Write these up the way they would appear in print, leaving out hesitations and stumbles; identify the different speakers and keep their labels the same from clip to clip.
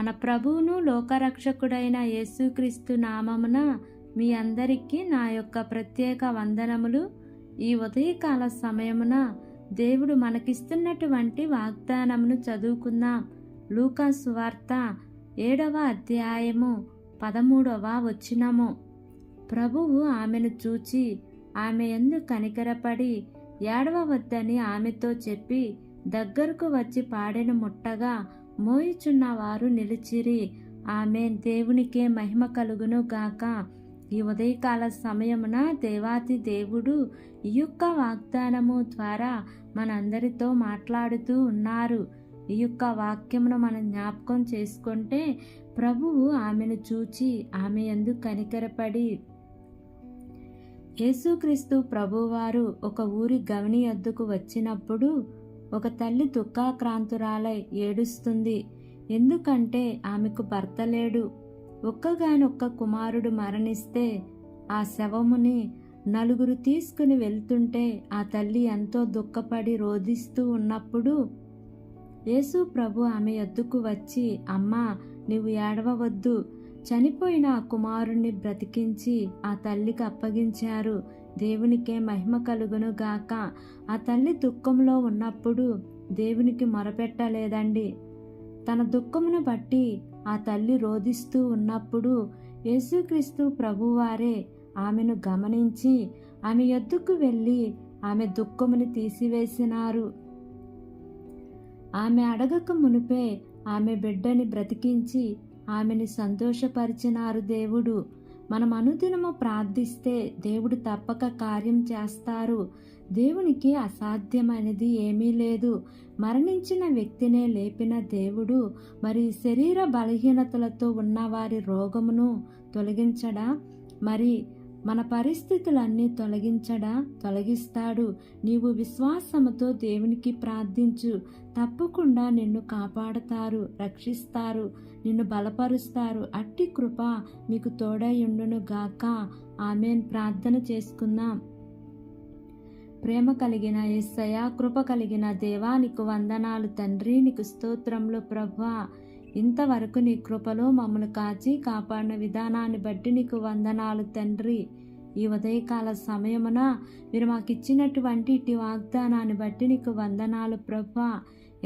Speaker 1: మన ప్రభువును లోకరక్షకుడైన యేసుక్రీస్తు నామమున మీ అందరికీ నా యొక్క ప్రత్యేక వందనములు. ఈ ఉదయకాల సమయమున దేవుడు మనకిస్తున్నటువంటి వాగ్దానమును చదువుకుందాం. లూకా సువార్త 7వ అధ్యాయము 13వ వచనము. ప్రభువు ఆమెను చూచి ఆమె యందు కనికరపడి ఏడవవద్దని ఆమెతో చెప్పి దగ్గరకు వచ్చి పాడెను ముట్టగా మోయుచున్న వారు నిలిచిరి. ఆమేన్. దేవునికే మహిమ కలుగును గాక. ఈ ఉదయకాల సమయమున దేవాతి దేవుడు ఈ యొక్క వాగ్దానము ద్వారా మనందరితో మాట్లాడుతూ ఉన్నారు. ఈ యొక్క వాక్యమును మనం జ్ఞాపకం చేసుకుంటే, ప్రభువు ఆమెను చూచి ఆమె యందు కనికరపడి, యేసుక్రీస్తు ప్రభువారు ఒక ఊరి గవిని యొద్దకు వచ్చినప్పుడు ఒక తల్లి దుఃఖాక్రాంతురాలై ఏడుస్తుంది. ఎందుకంటే ఆమెకు భర్త లేడు. ఒక్కగానొక్క కుమారుడు మరణిస్తే ఆ శవముని నలుగురు తీసుకుని వెళ్తుంటే ఆ తల్లి ఎంతో దుఃఖపడి రోధిస్తూ ఉన్నప్పుడు యేసు ప్రభు ఆమె యొద్దకు వచ్చి, అమ్మా, నీవు ఏడవవద్దు, చనిపోయిన ఆ కుమారుణ్ణి బ్రతికించి ఆ తల్లికి అప్పగించారు. దేవునికే మహిమ కలుగును గాక. ఆ తల్లి దుఃఖంలో ఉన్నప్పుడు దేవునికి మొరపెట్టలేదండి. తన దుఃఖమును బట్టి ఆ తల్లి రోధిస్తూ ఉన్నప్పుడు యేసుక్రీస్తు ప్రభువారే ఆమెను గమనించి ఆమె యొద్దకు వెళ్ళి ఆమె దుఃఖమును తీసివేసినారు. ఆమె అడగక మునిపే ఆమె బిడ్డని బ్రతికించి ఆమెని సంతోషపరిచినారు దేవుడు. మనం అనుదినము ప్రార్థిస్తే దేవుడు తప్పక కార్యం చేస్తారు. దేవునికి అసాధ్యమైనది ఏమీ లేదు. మరణించిన వ్యక్తినే లేపిన దేవుడు మరి శరీర బలహీనతలతో ఉన్న వారి రోగమును తొలగించడా? మరి మన పరిస్థితులన్నీ తొలగిస్తాడు. నీవు విశ్వాసముతో దేవునికి ప్రార్థించు. తప్పకుండా నిన్ను కాపాడతారు, రక్షిస్తారు, నిన్ను బలపరుస్తారు. అట్టి కృప మీకు తోడై ఉండును గాక. ఆమేన్. ప్రార్థన చేసుకుందాం. ప్రేమ కలిగిన యేసయ్యా, కృప కలిగిన దేవా, నీకు వందనాలు తండ్రి. నీకు స్తోత్రములు ప్రభువా. ఇంతవరకు నీ కృపలో మమ్మల్ని కాచి కాపాడిన విధానాన్ని బట్టి నీకు వందనాలు తండ్రి. ఈ ఉదయకాల సమయమున మీరు మాకు ఇచ్చినటువంటి ఇటు వాగ్దానాన్ని బట్టి నీకు వందనాలు ప్రభువా.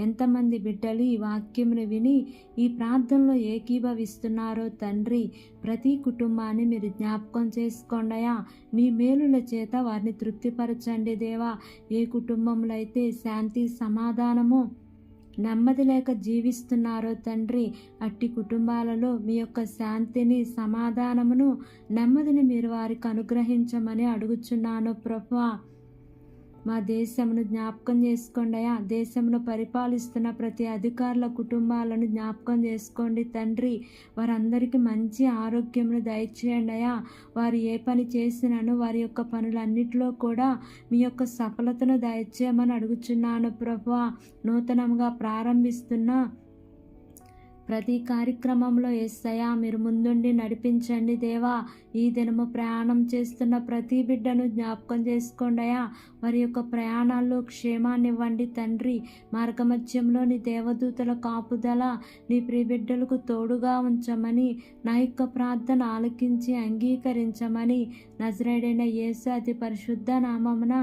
Speaker 1: ఎంతమంది బిడ్డలు ఈ వాక్యమును విని ఈ ప్రార్థనలో ఏకీభవిస్తున్నారో తండ్రి, ప్రతి కుటుంబాన్ని మీరు జ్ఞాపకం చేసుకోండియా. మీ మేలుల చేత వారిని తృప్తిపరచండి దేవా. ఏ కుటుంబంలో అయితే శాంతి సమాధానము నెమ్మది లేక జీవిస్తున్నారో తండ్రి, అట్టి కుటుంబాలలో మీ యొక్క శాంతిని, సమాధానమును, నెమ్మదిని మీరు వారికి అనుగ్రహించమని అడుగుచున్నాను ప్రభువా. మా దేశమును జ్ఞాపకం చేసుకోండి అయ్యా. దేశమును పరిపాలిస్తున్న ప్రతి అధికారుల కుటుంబాలను జ్ఞాపకం చేసుకోండి తండ్రి. వారందరికీ మంచి ఆరోగ్యమును దయచేయండి అయ్యా. వారు ఏ పని చేసినాను వారి యొక్క పనులన్నిటిలో కూడా మీ యొక్క సఫలతను దయచేయమని అడుగుచున్నాను ప్రభువా. నూతనంగా ప్రారంభిస్తున్న ప్రతి కార్యక్రమంలో యేసయ్యా మీరు ముందుండి నడిపించండి దేవా. ఈ దినము ప్రయాణం చేస్తున్న ప్రతి బిడ్డను జ్ఞాపకం చేసుకోండియా. వారి యొక్క ప్రయాణాల్లో క్షేమాన్ని ఇవ్వండి తండ్రి. మార్గమధ్యంలో నీ దేవదూతల కాపుదల నీ ప్రియ బిడ్డలకు తోడుగా ఉంచమని, నా యొక్క ప్రార్థన ఆలకించి అంగీకరించమని నజరేయుడైన యేసు అతి పరిశుద్ధ నామమున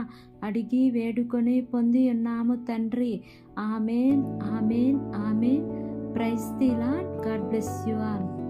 Speaker 1: అడిగి వేడుకొని పొంది ఉన్నాము తండ్రి. ఆమేన్, ఆమేన్, ఆమేన్. Praise the Lord. God bless you all.